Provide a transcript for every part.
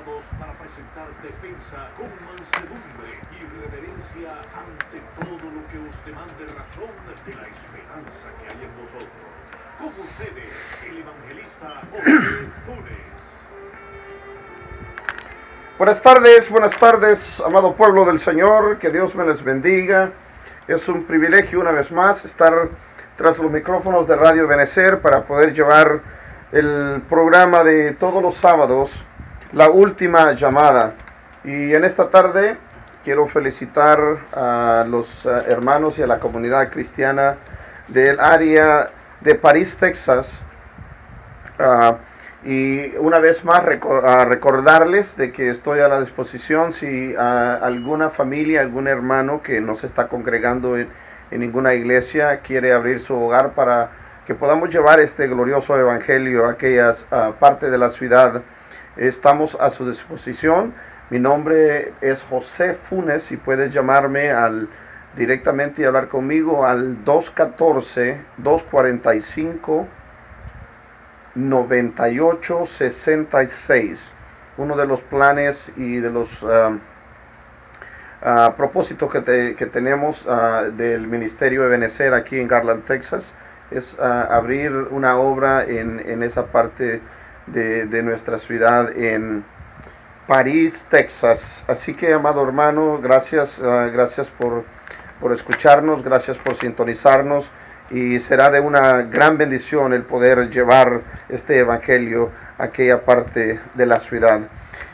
llamados para presentar defensa con mansedumbre y reverencia ante todo lo que os demande razón de la esperanza que hay en vosotros. Con ustedes, el evangelista José Funes. Buenas tardes, amado pueblo del Señor, que Dios me les bendiga. Es un privilegio una vez más estar tras los micrófonos de Radio Ebenecer para poder llevar el programa de todos los sábados, La Última Llamada. Y en esta tarde quiero felicitar a los hermanos y a la comunidad cristiana del área de París, Texas. Y una vez más recordarles de que estoy a la disposición si alguna familia, algún hermano que no se está congregando en ninguna iglesia quiere abrir su hogar para que podamos llevar este glorioso evangelio a aquellas partes de la ciudad. Estamos a su disposición. Mi nombre es José Funes y puedes llamarme directamente y hablar conmigo al 214-245-9866. Uno de los planes y de los propósitos que tenemos del Ministerio Ebenecer aquí en Garland, Texas, es abrir una obra en esa parte de nuestra ciudad, en París, Texas. Así que, amado hermano, gracias por escucharnos, gracias por sintonizarnos. Y será de una gran bendición el poder llevar este evangelio a aquella parte de la ciudad.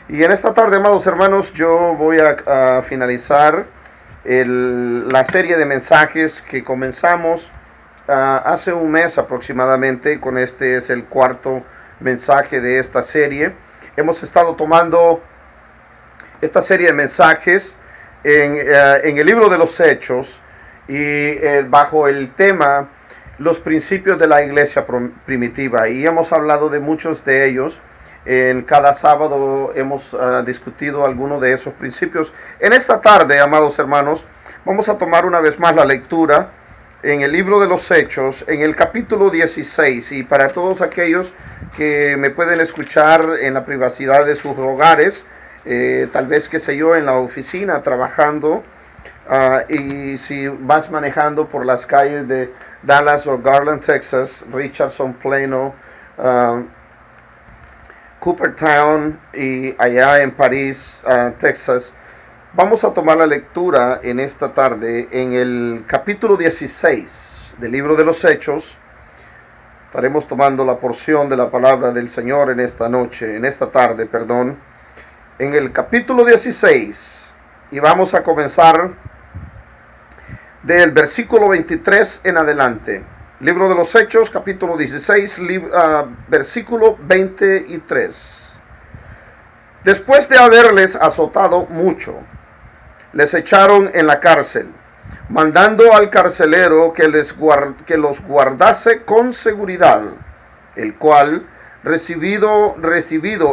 Y en esta tarde, amados hermanos, yo voy a finalizar la serie de mensajes que comenzamos hace un mes aproximadamente. Con este es el cuarto mensaje de esta serie. Hemos estado tomando esta serie de mensajes en el libro de los Hechos, y bajo el tema los principios de la iglesia primitiva, y hemos hablado de muchos de ellos. En cada sábado hemos discutido algunos de esos principios. En esta tarde, amados hermanos, vamos a tomar una vez más la lectura en el libro de los Hechos, en el capítulo 16, y para todos aquellos que me pueden escuchar en la privacidad de sus hogares, tal vez, qué sé yo, en la oficina trabajando, y si vas manejando por las calles de Dallas o Garland, Texas, Richardson, Plano, Cooperstown y allá en París, Texas, vamos a tomar la lectura en esta tarde en el capítulo 16 del libro de los Hechos. Estaremos tomando la porción de la palabra del Señor en esta tarde, en el capítulo 16, y vamos a comenzar del versículo 23 en adelante. Libro de los Hechos, capítulo 16, versículo 23. Después de haberles azotado mucho, les echaron en la cárcel, mandando al carcelero que los guardase con seguridad, el cual, recibido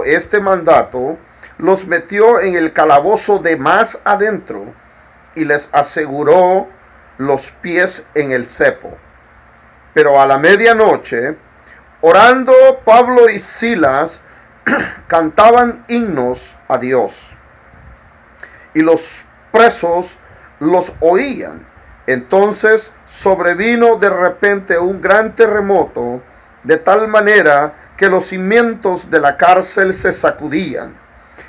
este mandato, los metió en el calabozo de más adentro y les aseguró los pies en el cepo. Pero a la medianoche, orando, Pablo y Silas cantaban himnos a Dios, y los presos los oían. Entonces sobrevino de repente un gran terremoto, de tal manera que los cimientos de la cárcel se sacudían,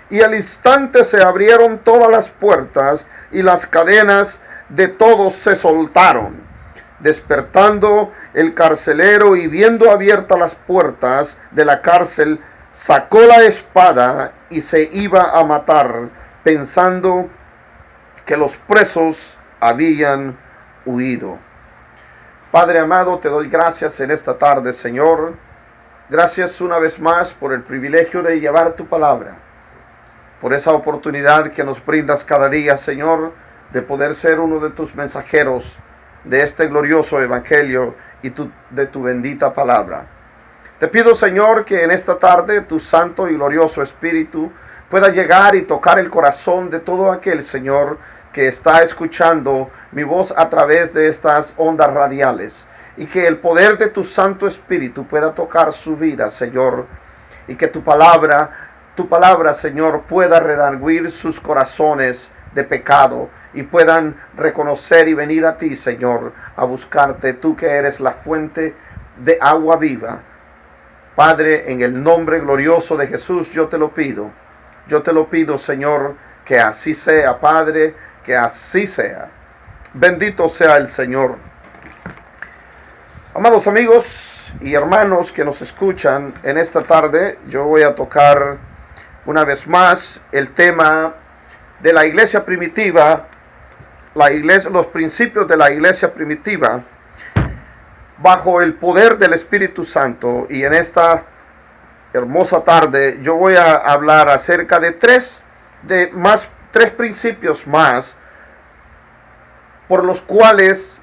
y al instante se abrieron todas las puertas, y las cadenas de todos se soltaron. Despertando el carcelero y viendo abiertas las puertas de la cárcel, sacó la espada y se iba a matar, pensando que los presos habían huido. Padre amado, te doy gracias en esta tarde, Señor. Gracias una vez más por el privilegio de llevar tu palabra, por esa oportunidad que nos brindas cada día, Señor, de poder ser uno de tus mensajeros de este glorioso evangelio y de tu bendita palabra. Te pido, Señor, que en esta tarde tu santo y glorioso Espíritu pueda llegar y tocar el corazón de todo aquel, Señor, que está escuchando mi voz a través de estas ondas radiales, y que el poder de tu Santo Espíritu pueda tocar su vida, Señor, y que tu palabra tu palabra, Señor, pueda redarguir sus corazones de pecado y puedan reconocer y venir a ti, Señor, a buscarte, tú que eres la fuente de agua viva. Padre, en el nombre glorioso de Jesús, yo te lo pido. Yo te lo pido, Señor, que así sea, Padre, que así sea. Bendito sea el Señor. Amados amigos y hermanos que nos escuchan en esta tarde, yo voy a tocar una vez más el tema de la iglesia primitiva, los principios de la iglesia primitiva bajo el poder del Espíritu Santo. Y en esta hermosa tarde yo voy a hablar acerca de tres principios más por los cuales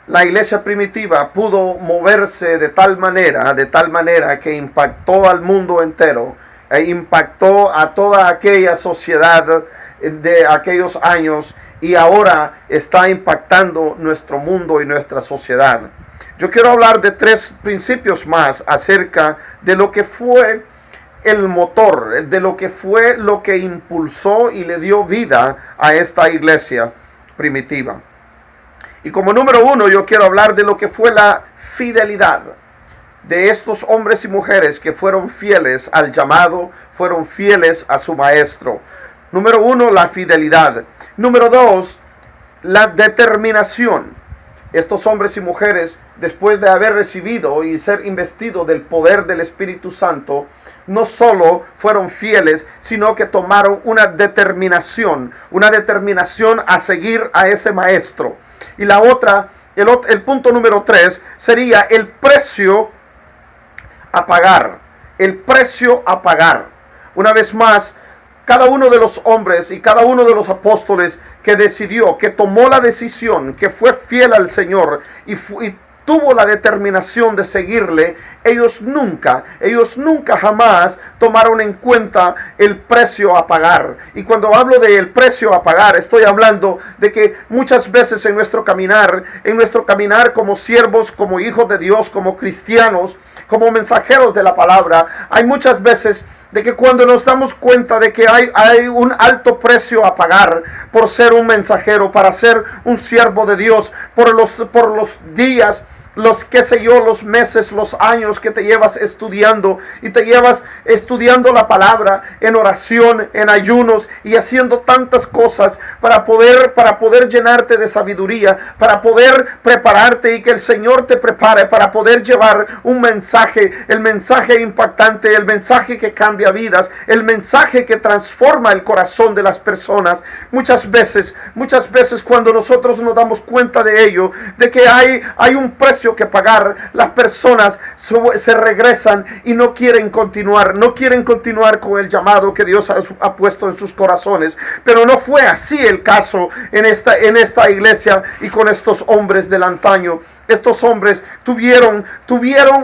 la iglesia primitiva pudo moverse de tal manera que impactó al mundo entero e impactó a toda aquella sociedad de aquellos años y ahora está impactando nuestro mundo y nuestra sociedad. Yo quiero hablar de tres principios más acerca de lo que fue el motor, de lo que fue lo que impulsó y le dio vida a esta iglesia primitiva. Y como número uno, yo quiero hablar de lo que fue la fidelidad de estos hombres y mujeres que fueron fieles al llamado, fueron fieles a su maestro. Número uno, la fidelidad. Número dos, la determinación. Estos hombres y mujeres, después de haber recibido y ser investidos del poder del Espíritu Santo, no solo fueron fieles, sino que tomaron una determinación a seguir a ese maestro. Y la otra, el punto número 3 sería el precio a pagar. El precio a pagar. Una vez más, cada uno de los hombres y cada uno de los apóstoles que decidió, que tomó la decisión, que fue fiel al Señor y tuvo la determinación de seguirle, ellos nunca jamás tomaron en cuenta el precio a pagar. Y cuando hablo del precio a pagar, estoy hablando de que muchas veces en nuestro caminar como siervos, como hijos de Dios, como cristianos, como mensajeros de la palabra, hay muchas veces de que cuando nos damos cuenta de que hay un alto precio a pagar por ser un mensajero, para ser un siervo de Dios, por los días, los meses, los años que te llevas estudiando y te llevas estudiando la palabra en oración, en ayunos y haciendo tantas cosas para poder llenarte de sabiduría, para poder prepararte y que el Señor te prepare para poder llevar un mensaje, el mensaje impactante, el mensaje que cambia vidas, el mensaje que transforma el corazón de las personas. Muchas veces cuando nosotros nos damos cuenta de ello, de que hay un precio que pagar, las personas se regresan y no quieren continuar con el llamado que Dios ha puesto en sus corazones. Pero no fue así el caso en esta iglesia y con estos hombres del antaño. Estos hombres tuvieron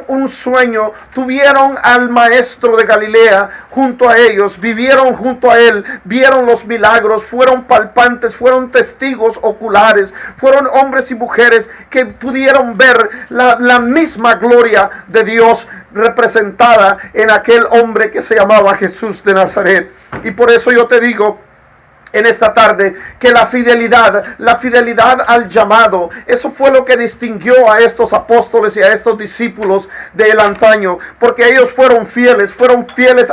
un sueño, tuvieron al maestro de Galilea junto a ellos, vivieron junto a él, vieron los milagros, fueron palpantes, fueron testigos oculares, fueron hombres y mujeres que pudieron ver la misma gloria de Dios representada en aquel hombre que se llamaba Jesús de Nazaret. Y por eso yo te digo en esta tarde que la fidelidad al llamado, eso fue lo que distinguió a estos apóstoles y a estos discípulos del antaño, porque ellos fueron fieles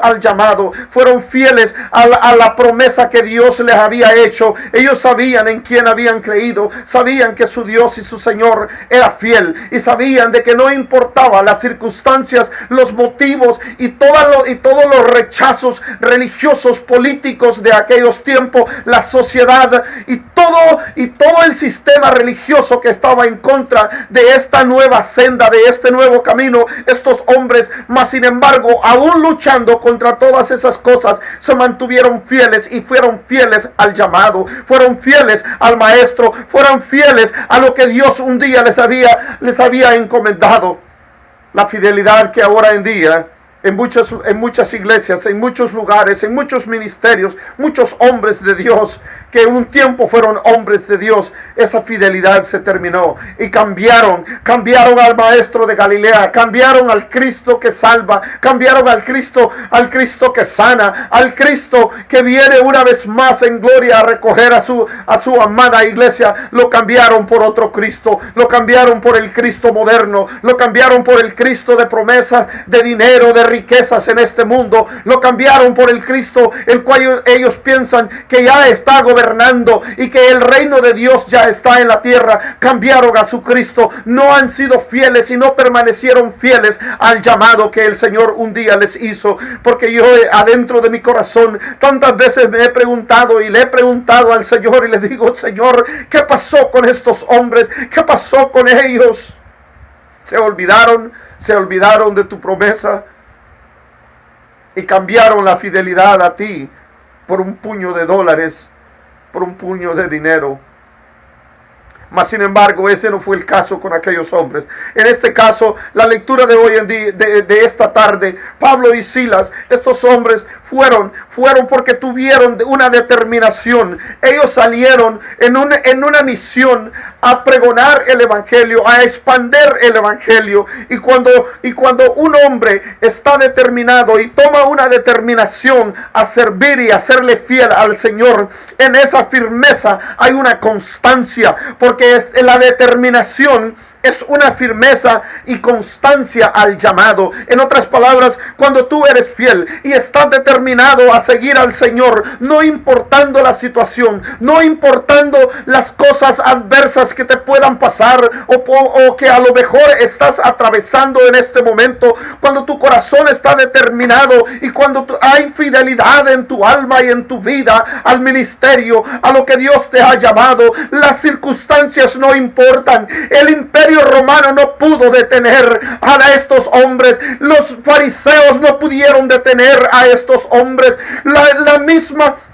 al llamado, fueron fieles a la promesa que Dios les había hecho. Ellos sabían en quién habían creído, sabían que su Dios y su Señor era fiel, y sabían de que no importaba las circunstancias, los motivos y todos los rechazos religiosos, políticos de aquellos tiempos, la sociedad y todo el sistema religioso que estaba en contra de esta nueva senda, de este nuevo camino. Estos hombres, mas sin embargo, aún luchando contra todas esas cosas, se mantuvieron fieles y fueron fieles al llamado, fueron fieles al maestro, fueron fieles a lo que Dios un día les había encomendado. La fidelidad que ahora en día en muchas iglesias, en muchos lugares, en muchos ministerios, muchos hombres de Dios que en un tiempo fueron hombres de Dios, esa fidelidad se terminó y cambiaron al maestro de Galilea, cambiaron al Cristo que salva, cambiaron al Cristo que sana, al Cristo que viene una vez más en gloria a recoger a su amada iglesia. Lo cambiaron por otro Cristo, lo cambiaron por el Cristo moderno, lo cambiaron por el Cristo de promesas, de dinero, de riquezas en este mundo, lo cambiaron por el Cristo el cual ellos piensan que ya está gobernando y que el reino de Dios ya está en la tierra. Cambiaron a su Cristo, no han sido fieles y no permanecieron fieles al llamado que el Señor un día les hizo. Porque yo adentro de mi corazón tantas veces me he preguntado y le he preguntado al Señor y le digo: Señor, ¿qué pasó con estos hombres? ¿Qué pasó con ellos? Se olvidaron de tu promesa y cambiaron la fidelidad a ti por un puño de dólares, por un puño de dinero. Mas sin embargo, ese no fue el caso con aquellos hombres. En este caso, la lectura de hoy en día, de esta tarde, Pablo y Silas, estos hombres fueron porque tuvieron una determinación. Ellos salieron en una misión a pregonar el evangelio, a expander el evangelio. Y cuando un hombre está determinado y toma una determinación a servir y a serle fiel al Señor, en esa firmeza hay una constancia, porque la determinación es una firmeza y constancia al llamado. En otras palabras, cuando tú eres fiel y estás determinado a seguir al Señor, no importando la situación, no importando las cosas adversas que te puedan pasar o que a lo mejor estás atravesando en este momento, cuando tu corazón está determinado y cuando hay fidelidad en tu alma y en tu vida al ministerio, a lo que Dios te ha llamado, las circunstancias no importan. El imperio romano no pudo detener a estos hombres. Los fariseos no pudieron detener a estos hombres.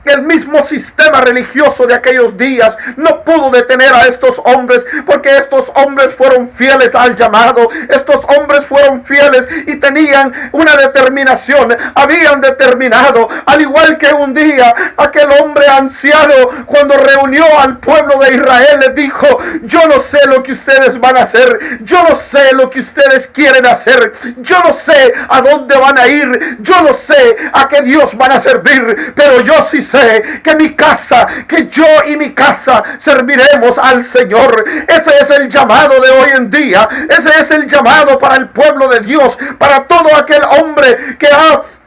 El mismo sistema religioso de aquellos días no pudo detener a estos hombres, porque estos hombres fueron fieles al llamado. Estos hombres fueron fieles y tenían una determinación. Habían determinado, al igual que un día aquel hombre anciano, cuando reunió al pueblo de Israel, les dijo: yo no sé lo que ustedes van a hacer, yo no sé lo que ustedes quieren hacer, yo no sé a dónde van a ir, yo no sé a qué Dios van a servir, pero yo sí sé que yo y mi casa serviremos al Señor. Ese es el llamado de hoy en día. Ese es el llamado para el pueblo de Dios, para todo aquel hombre que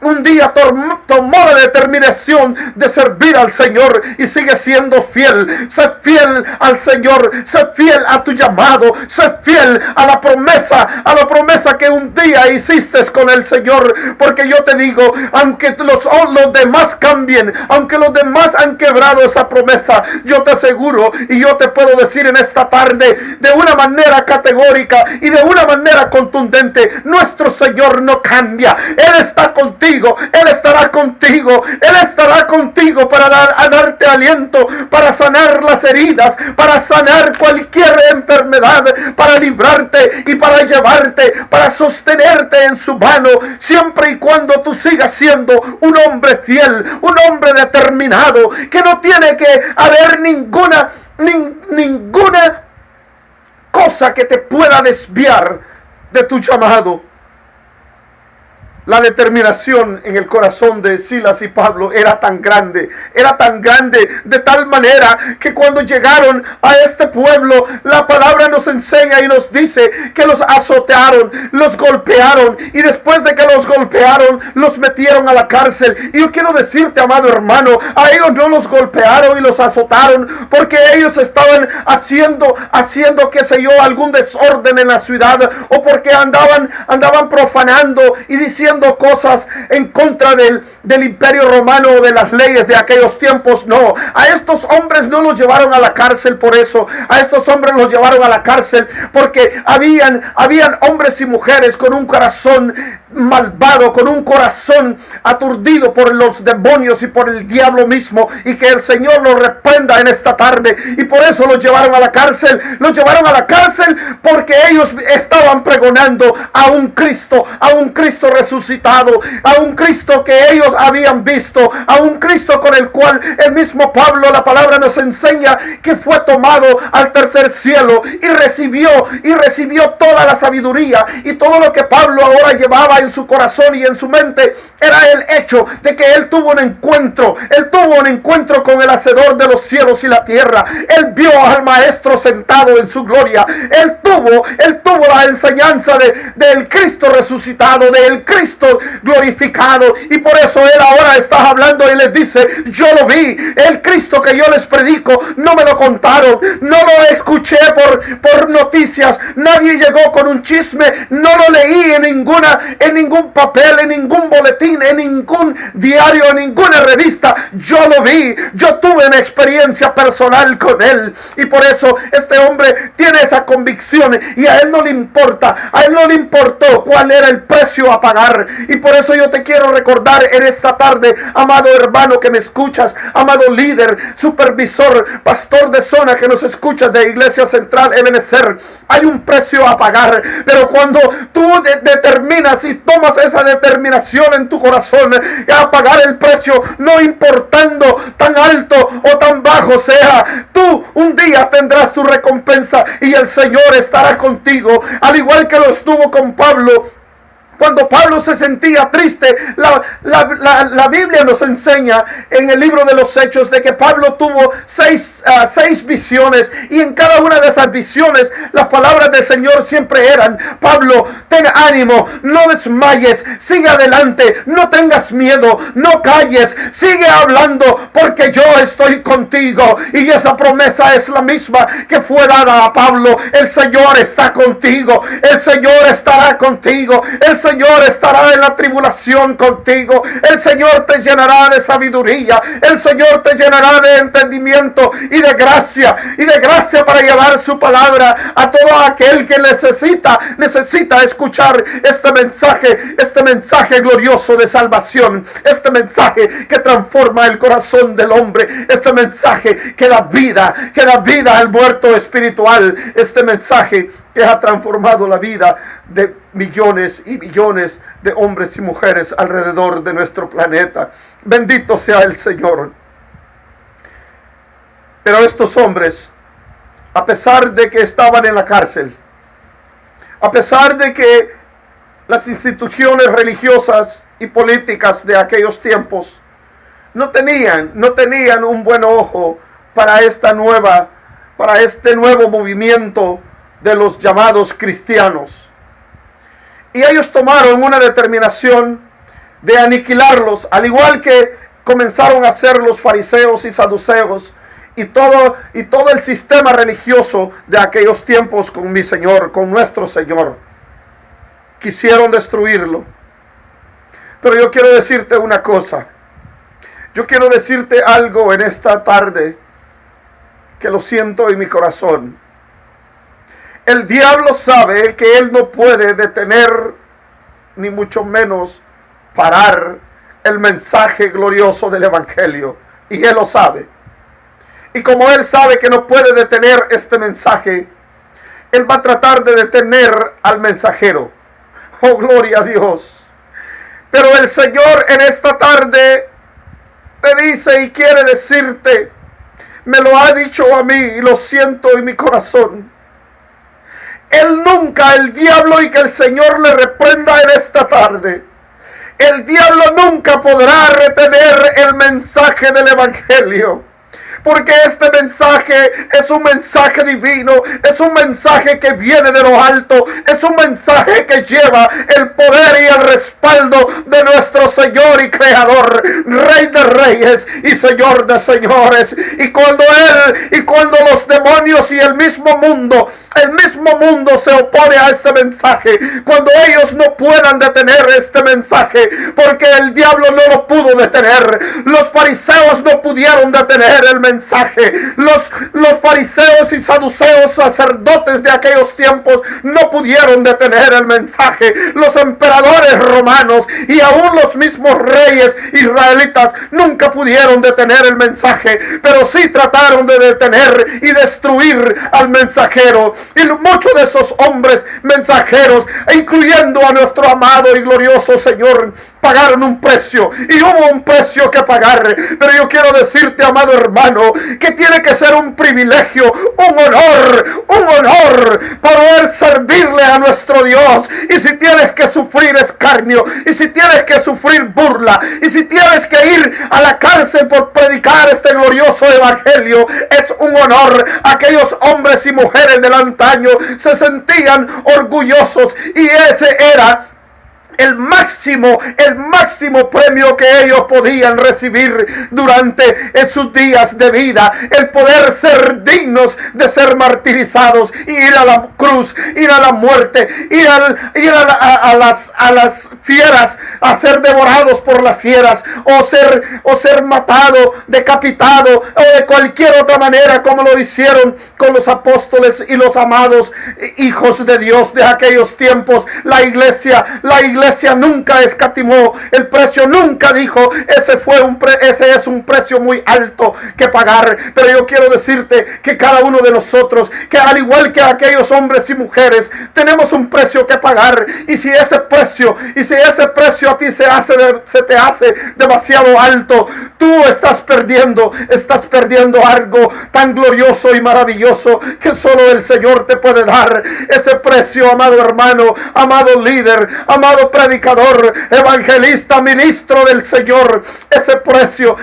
un día tomó la determinación de servir al Señor y sigue siendo fiel. Sé fiel al Señor, sé fiel a tu llamado, sé fiel a la promesa que un día hiciste con el Señor. Porque yo te digo, aunque los demás cambien, aunque los demás han quebrado esa promesa, yo te aseguro y yo te puedo decir en esta tarde de una manera categórica y de una manera contundente: nuestro Señor no cambia. Él está contigo, Él estará contigo, Él estará contigo para darte aliento, para sanar las heridas, para sanar cualquier enfermedad, para librarte y para llevarte, para sostenerte en su mano, siempre y cuando tú sigas siendo un hombre fiel, un hombre determinado, que no tiene que haber ninguna cosa que te pueda desviar de tu llamado. La determinación en el corazón de Silas y Pablo era tan grande de tal manera que cuando llegaron a este pueblo, la palabra nos enseña y nos dice que los azotaron, los golpearon, y después de que los golpearon, los metieron a la cárcel. Y yo quiero decirte, amado hermano, a ellos no los golpearon y los azotaron porque ellos estaban haciendo qué sé yo, algún desorden en la ciudad, o porque andaban profanando y diciendo cosas en contra del imperio romano o de las leyes de aquellos tiempos. No, a estos hombres no los llevaron a la cárcel por eso. A estos hombres los llevaron a la cárcel porque habían hombres y mujeres con un corazón malvado, con un corazón aturdido por los demonios y por el diablo mismo, y que el Señor los reprenda en esta tarde. Y por eso los llevaron a la cárcel. Los llevaron a la cárcel porque ellos estaban pregonando a un Cristo resucitado, a un Cristo que ellos habían visto, a un Cristo con el cual el mismo Pablo, la palabra nos enseña que fue tomado al tercer cielo y recibió toda la sabiduría, y todo lo que Pablo ahora llevaba en su corazón y en su mente era el hecho de que él tuvo un encuentro con el hacedor de los cielos y la tierra. Él vio al maestro sentado en su gloria. Él tuvo la enseñanza del Cristo resucitado, del Cristo glorificado, y por eso él ahora está hablando y les dice: yo lo vi, el Cristo que yo les predico, no me lo contaron, no lo escuché por noticias, nadie llegó con un chisme, no lo leí en ningún papel, en ningún boletín, en ningún diario, en ninguna revista. Yo lo vi, yo tuve una experiencia personal con él, y por eso este hombre tiene esa convicción, y a él no le importó cuál era el precio a pagar. Y por eso yo te quiero recordar en esta tarde, amado hermano que me escuchas, amado líder, supervisor, pastor de zona que nos escuchas de Iglesia Central Ebenezer, hay un precio a pagar. Pero cuando tú determinas y tomas esa determinación en tu corazón a pagar el precio, no importando tan alto o tan bajo sea, tú un día tendrás tu recompensa y el Señor estará contigo, al igual que lo estuvo con Pablo. Cuando Pablo se sentía triste, la Biblia nos enseña en el libro de los Hechos de que Pablo tuvo seis visiones, y en cada una de esas visiones las palabras del Señor siempre eran: Pablo, ten ánimo, no desmayes, sigue adelante, no tengas miedo, no calles, sigue hablando porque yo estoy contigo. Y esa promesa es la misma que fue dada a Pablo. El Señor está contigo, el Señor estará contigo, el Señor estará en la tribulación contigo. El Señor te llenará de sabiduría. El Señor te llenará de entendimiento y de gracia para llevar su palabra a todo aquel que necesita escuchar este mensaje glorioso de salvación, este mensaje que transforma el corazón del hombre, este mensaje que da vida al muerto espiritual, este mensaje que ha transformado la vida de millones y millones de hombres y mujeres alrededor de nuestro planeta. Bendito sea el Señor. Pero estos hombres, a pesar de que estaban en la cárcel, a pesar de que las instituciones religiosas y políticas de aquellos tiempos no tenían un buen ojo para este nuevo movimiento de los llamados cristianos. Y ellos tomaron una determinación de aniquilarlos, al igual que comenzaron a hacer los fariseos y saduceos y todo el sistema religioso de aquellos tiempos con mi Señor, con nuestro Señor. Quisieron destruirlo. Pero yo quiero decirte una cosa. Yo quiero decirte algo en esta tarde que lo siento en mi corazón. El diablo sabe que él no puede detener, ni mucho menos parar el mensaje glorioso del Evangelio. Y él lo sabe. Y como él sabe que no puede detener este mensaje, él va a tratar de detener al mensajero. Oh, gloria a Dios. Pero el Señor en esta tarde te dice y quiere decirte, me lo ha dicho a mí y lo siento en mi corazón. El diablo, y que el Señor le reprenda en esta tarde, el diablo nunca podrá retener el mensaje del Evangelio. Porque este mensaje es un mensaje divino, es un mensaje que viene de lo alto, es un mensaje que lleva el poder y el respaldo de nuestro Señor y Creador, Rey de de reyes y Señor de señores. Y cuando los demonios y el mismo mundo se opone a este mensaje, cuando ellos no puedan detener este mensaje, porque el diablo no lo pudo detener, los fariseos no pudieron detener el mensaje, los fariseos y saduceos, sacerdotes de aquellos tiempos, no pudieron detener el mensaje, los emperadores romanos y aún los mismos reyes israelitas nunca pudieron detener el mensaje, pero sí trataron de detener y destruir al mensajero. Y muchos de esos hombres mensajeros, incluyendo a nuestro amado y glorioso Señor, pagaron un precio, y hubo un precio que pagar. Pero yo quiero decirte, amado hermano, que tiene que ser un privilegio, un honor poder servirle a nuestro Dios. Y si tienes que sufrir escarnio, y si tienes que sufrir burla, y si tienes que ir a la cárcel por predicar este glorioso evangelio, es un honor. Aquellos hombres y mujeres del antaño se sentían orgullosos, y ese era el máximo premio que ellos podían recibir durante sus días de vida, el poder ser dignos de ser martirizados, ir a la cruz, ir a la muerte, ir a las fieras, a ser devorados por las fieras, o ser matado, decapitado, o de cualquier otra manera, como lo hicieron con los apóstoles y los amados hijos de Dios de aquellos tiempos. La iglesia nunca escatimó el precio, nunca dijo ese es un precio muy alto que pagar. Pero yo quiero decirte que cada uno de nosotros, que al igual que aquellos hombres y mujeres, tenemos un precio que pagar. Y si ese precio a ti se te hace demasiado alto, tú estás perdiendo algo tan glorioso y maravilloso que solo el Señor te puede dar. Ese precio, amado hermano, amado líder, amado predicador, evangelista, ministro del Señor, ese precio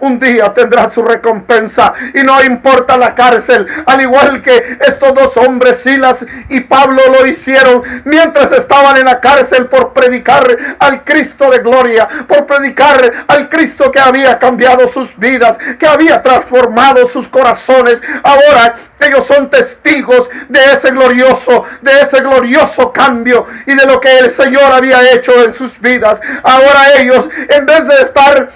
un día tendrá su recompensa. Y no importa la cárcel, al igual que estos dos hombres, Silas y Pablo, lo hicieron mientras estaban en la cárcel por predicar al Cristo de gloria, por predicar al Cristo que había cambiado sus vidas, que había transformado sus corazones. Ahora ellos son testigos de ese glorioso cambio y de lo que el Señor había hecho en sus vidas. Ahora ellos, en vez de estar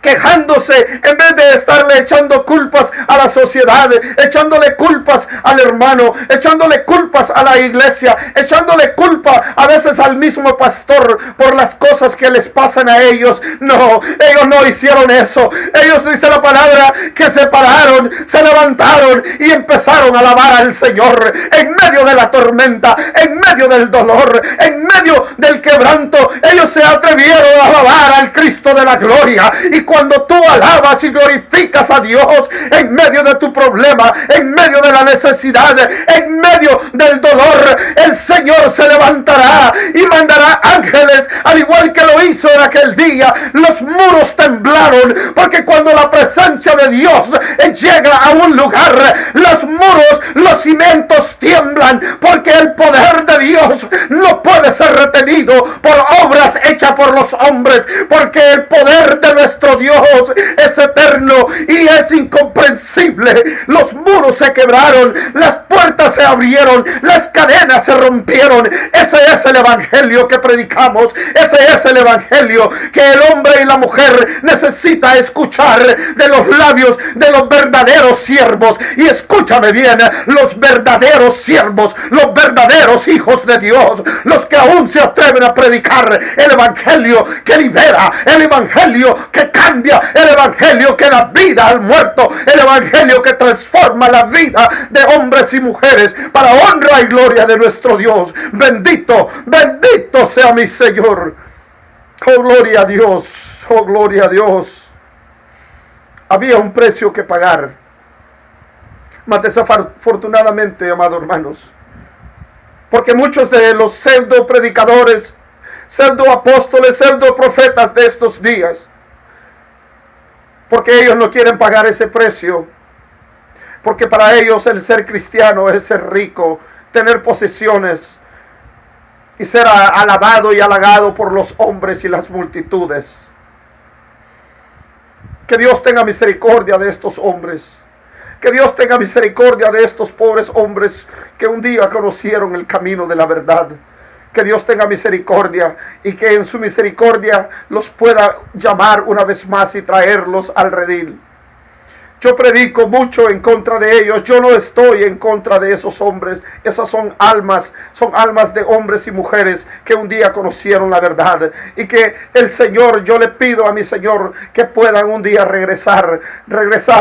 quejándose, en vez de estarle echando culpas a la sociedad, echándole culpas al hermano, echándole culpas a la iglesia, echándole culpa a veces al mismo pastor por las cosas que les pasan a ellos. No, ellos no hicieron eso. Ellos, dice la palabra, que se pararon, se levantaron y empezaron a alabar al Señor en medio de la tormenta, en medio del dolor, en medio del quebranto. Ellos se atrevieron a alabar al Cristo de la gloria. Y cuando tú alabas y glorificas a Dios en medio de tu problema, en medio de la necesidad, en medio del dolor, el Señor se levantará y mandará ángeles, al igual que lo hizo en aquel día. Los muros temblaron, porque cuando la presencia de Dios llega a un lugar, los muros, los cimientos tiemblan, porque el poder de Dios no puede ser retenido por obras hechas por los hombres, porque el poder de nuestro Dios es eterno y es incomprensible. Los muros se quebraron, las puertas se abrieron, las cadenas se rompieron. Ese es el evangelio que predicamos. Ese es el evangelio que el hombre y la mujer necesita escuchar de los labios de los verdaderos siervos. Y escúchame bien, los verdaderos siervos, los verdaderos hijos de Dios, los que aún se atreven a predicar el evangelio que libera, el evangelio que cambia, el evangelio que da vida al muerto, el evangelio que transforma la vida de hombres y mujeres para honra y gloria de nuestro Dios. Bendito sea mi Señor. Oh, gloria a Dios, oh, gloria a Dios. Había un precio que pagar, mas desafortunadamente, amados hermanos, porque muchos de los pseudo predicadores, pseudo apóstoles, pseudo profetas de estos días, porque ellos no quieren pagar ese precio, porque para ellos el ser cristiano es ser rico, tener posesiones y ser alabado y halagado por los hombres y las multitudes. Que Dios tenga misericordia de estos hombres. Que Dios tenga misericordia de estos pobres hombres que un día conocieron el camino de la verdad. Que Dios tenga misericordia y que en su misericordia los pueda llamar una vez más y traerlos al redil. Yo predico mucho en contra de ellos. Yo no estoy en contra de esos hombres. Esas son almas de hombres y mujeres que un día conocieron la verdad. Y que el Señor, yo le pido a mi Señor que puedan un día regresar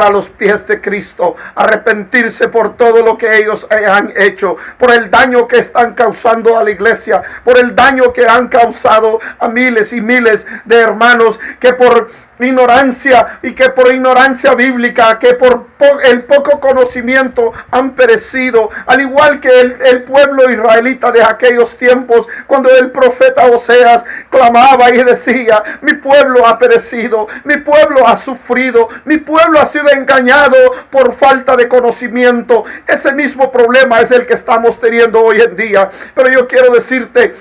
a los pies de Cristo, arrepentirse por todo lo que ellos han hecho, por el daño que están causando a la iglesia, por el daño que han causado a miles y miles de hermanos que por ignorancia y que por ignorancia bíblica, que por el poco conocimiento han perecido, al igual que el pueblo israelita de aquellos tiempos, cuando el profeta Oseas clamaba y decía: mi pueblo ha perecido, mi pueblo ha sufrido, mi pueblo ha sido engañado por falta de conocimiento. Ese mismo problema es el que estamos teniendo hoy en día. Pero yo quiero decirte,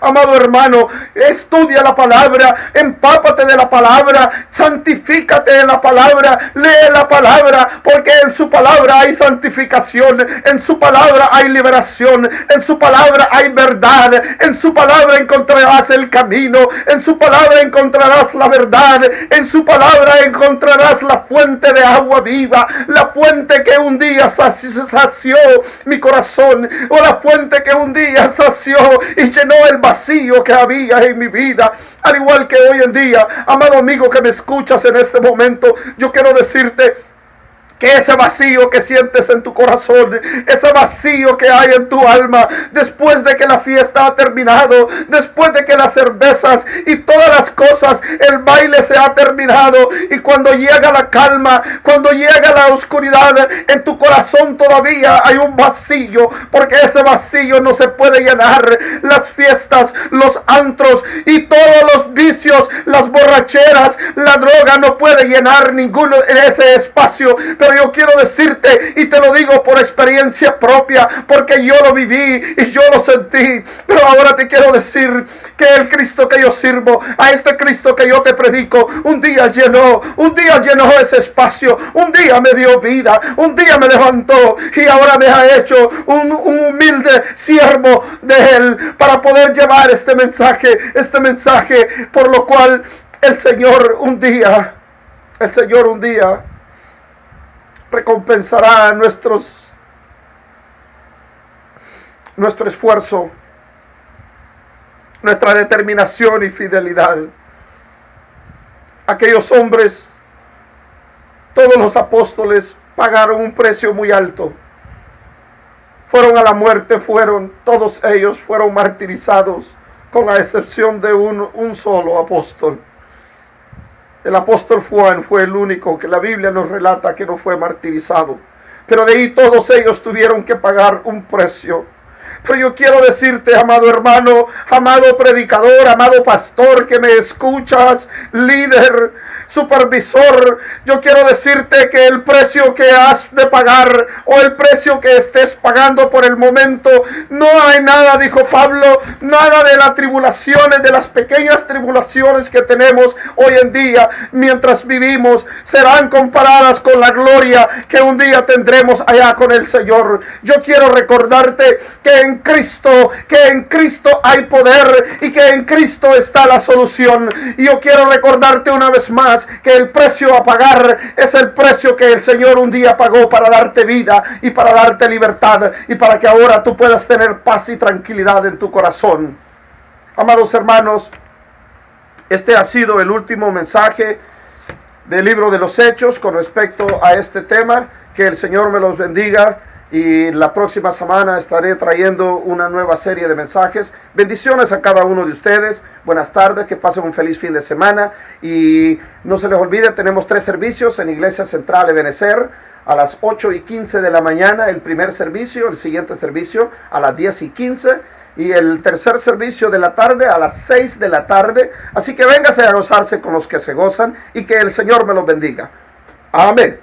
amado hermano, estudia la palabra, empápate de la palabra, santifícate en la palabra, lee la palabra, porque en su palabra hay santificación, en su palabra hay liberación, en su palabra hay verdad, en su palabra encontrarás el camino, en su palabra encontrarás la verdad, en su palabra encontrarás la fuente de agua viva, la fuente que un día sació mi corazón, o la fuente que un día sació y llenó el vacío que había en mi vida. Al igual que hoy en día, amado amigo que me escuchas en este momento, yo quiero decirte que ese vacío que sientes en tu corazón, ese vacío que hay en tu alma, después de que la fiesta ha terminado, después de que las cervezas y todas las cosas, el baile se ha terminado, y cuando llega la calma, cuando llega la oscuridad, en tu corazón todavía hay un vacío, porque ese vacío no se puede llenar. Las fiestas, los antros y todos los vicios, las borracheras, la droga no puede llenar ninguno de ese espacio. Pero yo quiero decirte, y te lo digo por experiencia propia, porque yo lo viví y yo lo sentí. Pero ahora te quiero decir que el Cristo que yo sirvo, a este Cristo que yo te predico, un día llenó ese espacio, un día me dio vida, un día me levantó, y ahora me ha hecho un humilde siervo de Él para poder llevar este mensaje, por lo cual el Señor un día recompensará nuestro esfuerzo, nuestra determinación y fidelidad. Aquellos hombres, todos los apóstoles, pagaron un precio muy alto. Fueron a la muerte, todos ellos fueron martirizados, con la excepción de un solo apóstol. El apóstol Juan fue el único que la Biblia nos relata que no fue martirizado. Pero de ahí todos ellos tuvieron que pagar un precio. Pero yo quiero decirte, amado hermano, amado predicador, amado pastor que me escuchas, líder, supervisor, yo quiero decirte que el precio que has de pagar, o el precio que estés pagando por el momento, no hay nada, dijo Pablo, nada de las tribulaciones, de las pequeñas tribulaciones que tenemos hoy en día mientras vivimos, serán comparadas con la gloria que un día tendremos allá con el Señor. Yo quiero recordarte que en Cristo hay poder, y que en Cristo está la solución. Y yo quiero recordarte una vez más que el precio a pagar es el precio que el Señor un día pagó para darte vida y para darte libertad, y para que ahora tú puedas tener paz y tranquilidad en tu corazón. Amados hermanos, este ha sido el último mensaje del libro de los Hechos con respecto a este tema. Que el Señor me los bendiga, y la próxima semana estaré trayendo una nueva serie de mensajes. Bendiciones a cada uno de ustedes. Buenas tardes, que pasen un feliz fin de semana. Y no se les olvide, tenemos 3 servicios en Iglesia Central Ebenezer. A las 8:15 de la mañana el primer servicio, el siguiente servicio a las 10:15. Y el tercer servicio de la tarde a las 6 de la tarde. Así que véngase a gozarse con los que se gozan, y que el Señor me los bendiga. Amén.